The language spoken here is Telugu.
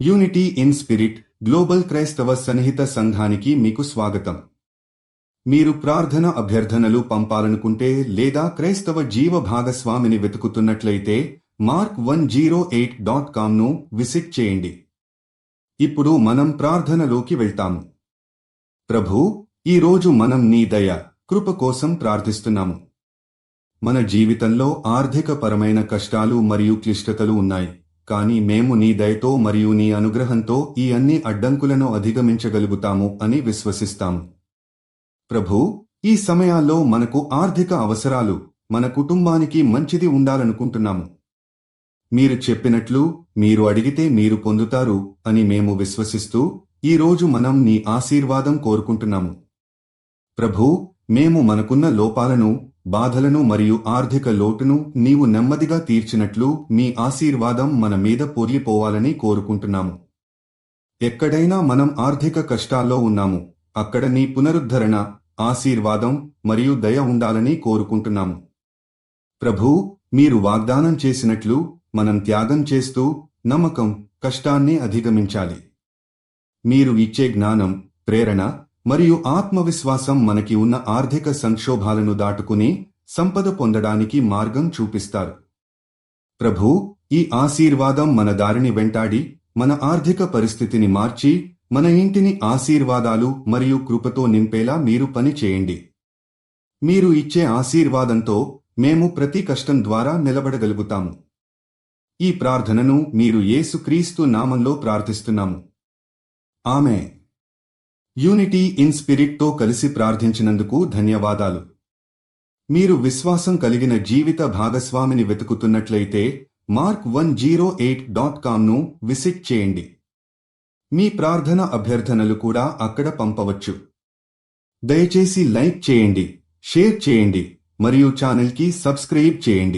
యూనిటీ ఇన్ స్పిరిట్ గ్లోబల్ క్రైస్తవ సన్నిహిత సంఘానికి మీకు స్వాగతం. మీరు ప్రార్థన అభ్యర్థనలు పంపాలనుకుంటే లేదా క్రైస్తవ జీవ భాగస్వామిని వెతుకుతున్నట్లయితే mark108.comను విజిట్ చేయండి. ఇప్పుడు మనం ప్రార్థనలోకి వెళ్తాము. ప్రభూ, ఈరోజు మనం నీ దయ, కృప కోసం ప్రార్థిస్తున్నాము. మన జీవితంలో ఆర్థిక పరమైన కష్టాలు మరియు క్లిష్టతలు ఉన్నాయి. కానీ మేము నీ దయతో మరియు నీ అనుగ్రహంతో ఈ అన్ని అడ్డంకులను అధిగమించగలుగుతాము అని విశ్వసిస్తాము. ప్రభూ, ఈ సమయాల్లో మనకు ఆర్థిక అవసరాలు, మన కుటుంబానికి మంచిది ఉండాలనుకుంటున్నాము. మీరు చెప్పినట్లు మీరు అడిగితే మీరు పొందుతారు అని మేము విశ్వసిస్తూ ఈరోజు మనం నీ ఆశీర్వాదం కోరుకుంటున్నాము. ప్రభూ, మేము మనకున్న లోపాలను, బాధలను మరియు ఆర్థిక లోటును నీవు నెమ్మదిగా తీర్చినట్లు మీ ఆశీర్వాదం మన మీద పొర్లిపోవాలని కోరుకుంటున్నాము. ఎక్కడైనా మనం ఆర్థిక కష్టాల్లో ఉన్నాము, అక్కడ నీ పునరుద్ధరణ, ఆశీర్వాదం మరియు దయ ఉండాలని కోరుకుంటున్నాము. ప్రభూ, మీరు వాగ్దానం చేసినట్లు మనం త్యాగం చేస్తూ నమ్మకం, కష్టాన్ని అధిగమించాలి. మీరు ఇచ్చే జ్ఞానం, ప్రేరణ మరియు ఆత్మవిశ్వాసం మనకి ఉన్న ఆర్థిక సంక్షోభాలను దాటుకుని సంపద పొందడానికి మార్గం చూపిస్తారు. ప్రభూ, ఈ ఆశీర్వాదం మన దారిని వెంటాడి మన ఆర్థిక పరిస్థితిని మార్చి మన ఇంటిని ఆశీర్వాదాలు మరియు కృపతో నింపేలా మీరు పని చేయండి. మీరు ఇచ్చే ఆశీర్వాదంతో మేము ప్రతి కష్టం ద్వారా నిలబడగలుగుతాము. ఈ ప్రార్థనను మీరు యేసుక్రీస్తు నామంలో ప్రార్థిస్తున్నాము. ఆమేన్. యూనిటీ ఇన్ స్పిరిట్తో కలిసి ప్రార్థించినందుకు ధన్యవాదాలు. మీరు విశ్వాసం కలిగిన జీవిత భాగస్వామిని వెతుకుతున్నట్లయితే mark108.comను విజిట్ చేయండి. మీ ప్రార్థన అభ్యర్థనలు కూడా అక్కడ పంపవచ్చు. దయచేసి లైక్ చేయండి, షేర్ చేయండి మరియు ఛానల్కి సబ్స్క్రైబ్ చేయండి.